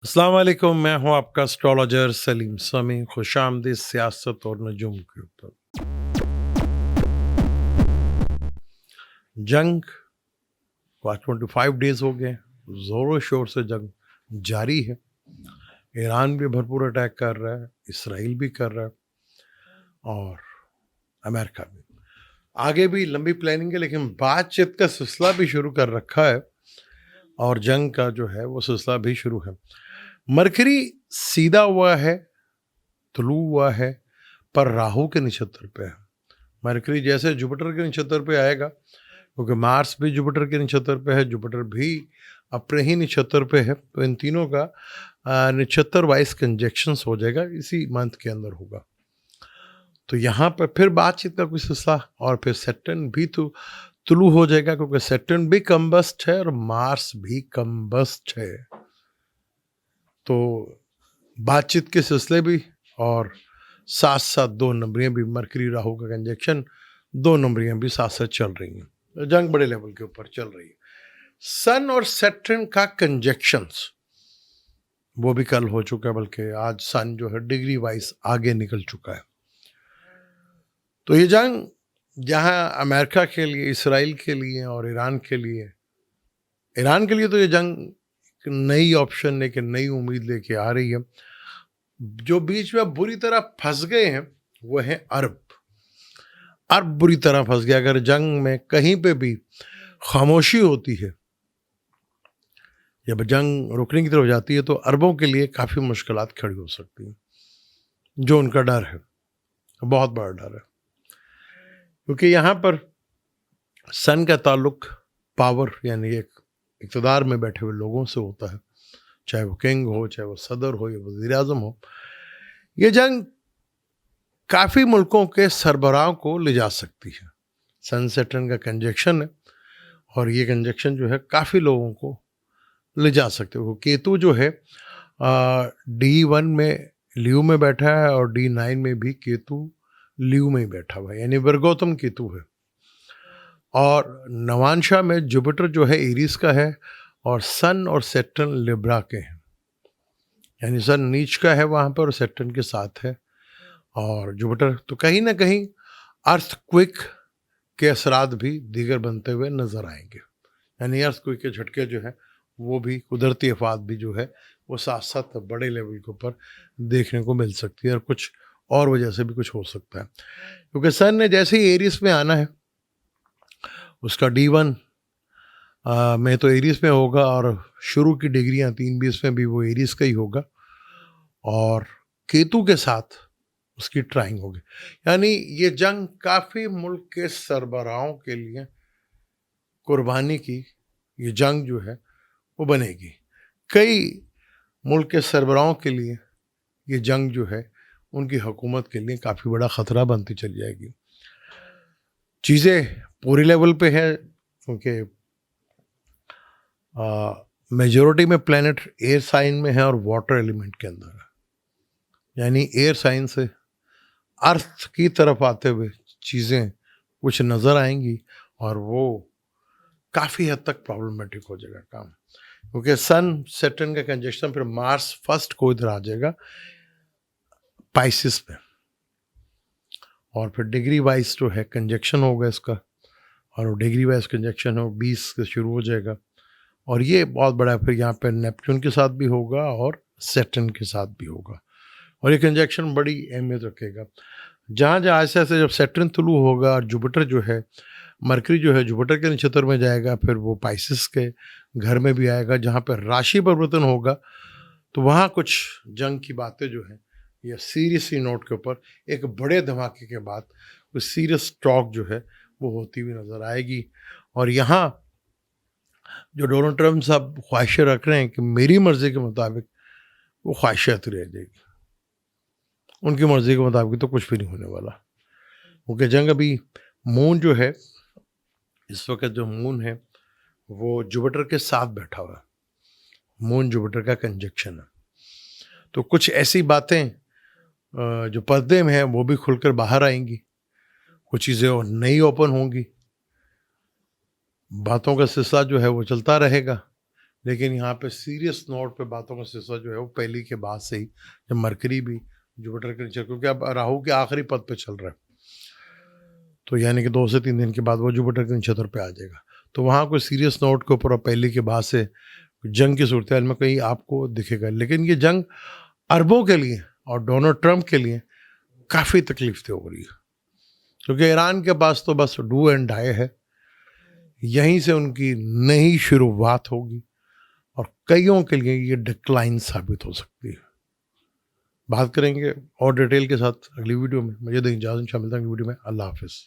अस्सलाम वालेकुम, मैं हूं आपका एस्ट्रोलॉजर सलीम समी। खुशामदीद सियासत और नजूम के ऊपर। जंग को आज 25 डेज हो गए। जोरों शोर से जंग जारी है। ईरान भी भरपूर अटैक कर रहा है, इसराइल भी कर रहा है और अमेरिका भी। आगे भी लंबी प्लानिंग है, लेकिन बातचीत का सिलसिला भी शुरू कर रखा है और जंग का जो है वो सिलसिला भी शुरू है। मरकरी सीधा हुआ है, तुलू हुआ है, पर राहु के नक्षत्र पे है। मरकरी जैसे जुपिटर के नक्षत्र पे आएगा, क्योंकि मार्स भी जुपिटर के नक्षत्र पे है, जुपिटर भी अपने ही नक्षत्र पे है, तो इन तीनों का नक्षत्र वाइज कंजक्शंस हो जाएगा, इसी मंथ के अंदर होगा। तो यहाँ पर फिर बातचीत का कुछ हिस्सा, और फिर सैटर्न भी तो तुलू हो जाएगा, क्योंकि सैटर्न भी कम्बस्ट है और मार्स भी कम्बस्ट है। तो बातचीत के सिलसिले भी और साथ साथ दो नंबरियां भी, मरकरी राहु का कंजक्शन, दो नंबरियां भी साथ साथ चल रही हैं। जंग बड़े लेवल के ऊपर चल रही है। सन और सैटर्न का कंजक्शंस वो भी कल हो चुका है, बल्कि आज सन जो है डिग्री वाइज आगे निकल चुका है। तो ये जंग जहां अमेरिका के लिए, इसराइल के लिए और ईरान के लिए तो ये जंग नई ऑप्शन, एक नई उम्मीद लेके आ रही है। जो बीच में बुरी तरह फंस गए हैं वो है अरब बुरी तरह फंस गया। अगर जंग में कहीं पे भी खामोशी होती है, जब जंग रुकने की तरफ जाती है, तो अरबों के लिए काफ़ी मुश्किलात खड़ी हो सकती हैं, जो उनका डर है, बहुत बड़ा डर है। क्योंकि यहाँ पर सन का ताल्लुक पावर, यानी एक इक़्तिदार में बैठे हुए लोगों से होता है, चाहे वो किंग हो, चाहे वो सदर हो या वज़ीर आज़म हो। ये जंग काफ़ी मुल्कों के सरबराहों को ले जा सकती है। सन सैटर्न का कंजक्शन है और ये कंजक्शन जो है काफ़ी लोगों को ले जा सकते हो। केतु जो है D1 में ल्यू में बैठा है और D9 में भी केतु ल्यू में ही बैठा हुआ है, यानी वर्गोत्तम केतु है। और नवांशा में जुपिटर जो है एरीज का है और सन और सैटर्न लिब्रा के हैं, यानी सन नीच का है वहाँ पर और सैटर्न के साथ है और जुपिटर। तो कहीं ना कहीं अर्थक्विक के असरात भी दीगर बनते हुए नजर आएंगे, यानी अर्थक्विक के झटके जो है वो भी, कुदरती आफात भी जो है वो साथ साथ बड़े लेवल के ऊपर देखने को मिल सकती है, और कुछ और वजह से भी कुछ हो सकता है। क्योंकि सन ने जैसे ही एरिस में आना है, उसका D1 में तो एरिस में होगा और शुरू की डिग्रियां 3-20 में भी वो एरिस का ही होगा, और केतु के साथ उसकी ट्राइंग होगी। यानी ये जंग काफ़ी मुल्क के सरबराहों के लिए कुर्बानी की ये जंग जो है वो बनेगी। कई मुल्क के सरबराहों के लिए ये जंग जो है उनकी हुकूमत के लिए काफ़ी बड़ा ख़तरा बनती चली जाएगी। चीज़ें पूरी लेवल पे है, क्योंकि मेजॉरिटी में प्लैनेट एयर साइन में है और वाटर एलिमेंट के अंदर है, यानी एयर साइन से अर्थ की तरफ आते हुए चीज़ें कुछ नज़र आएंगी और वो काफ़ी हद तक प्रॉब्लमेटिक हो जाएगा काम। क्योंकि सन सैटर्न का कंजक्शन, फिर मार्स फर्स्ट को इधर आ जाएगा पाइसिस में, और फिर डिग्री वाइज जो है कंजक्शन होगा इसका, और वो डिग्री वाइज कंजक्शन हो 20 से शुरू हो जाएगा, और ये बहुत बड़ा है। फिर यहाँ पर नेपच्यून के साथ भी होगा और सैटर्न के साथ भी होगा, और ये कंजक्शन बड़ी अहमियत रखेगा। जहाँ जहाँ ऐसे ऐसे जब सैटर्न तुलू होगा और जुपिटर जो है, मरकरी जो है जुपिटर के नक्षत्र में जाएगा, फिर वो पाइसिस के घर में भी आएगा, जहाँ पर राशि परिवर्तन होगा, तो वहाँ कुछ जंग की बातें जो है या सीरियस नोट के ऊपर एक बड़े धमाके के बाद कुछ सीरियस टॉक जो है वो होती हुई नज़र आएगी। और यहाँ जो डोनाल्ड ट्रम्प साहब ख्वाहिशें रख रहे हैं कि मेरी मर्ज़ी के मुताबिक, वो ख्वाहिशात रह जाएगी, उनकी मर्ज़ी के मुताबिक तो कुछ भी नहीं होने वाला। क्योंकि जंग अभी, मून जो है इस वक्त, जो मून है वो जुपिटर के साथ बैठा हुआ है, मून जुपिटर का कंजक्शन है। तो कुछ ऐसी बातें जो पर्दे में है वो भी खुलकर बाहर आएंगी, कुछ चीज़ें और नई ओपन होंगी, बातों का सिलसिला जो है वो चलता रहेगा। लेकिन यहाँ पे सीरियस नोट पे बातों का सिलसिला जो है वो पहली के बाद से ही, जब मरकरी भी जुपिटर के नीचे, क्योंकि अब राहु के आखिरी पद पे चल रहा है, तो यानी कि 2 से 3 दिन के बाद वो जुपिटर के नक्षत्र पे आ जाएगा। तो वहाँ कोई सीरियस नोट के ऊपर पहली के बाद से जंग की सूरत में कहीं आपको दिखेगा। लेकिन ये जंग अरबों के लिए और डोनाल्ड ट्रंप के लिए काफ़ी तकलीफ दे हो रही है, क्योंकि ईरान के पास तो बस डू एंड डाई है, यहीं से उनकी नई शुरुआत होगी और कईयों के लिए ये डिक्लाइन साबित हो सकती है। बात करेंगे और डिटेल के साथ अगली वीडियो में। मुझे दें इजाज़त, शामिल वीडियो में। अल्लाह हाफिज़।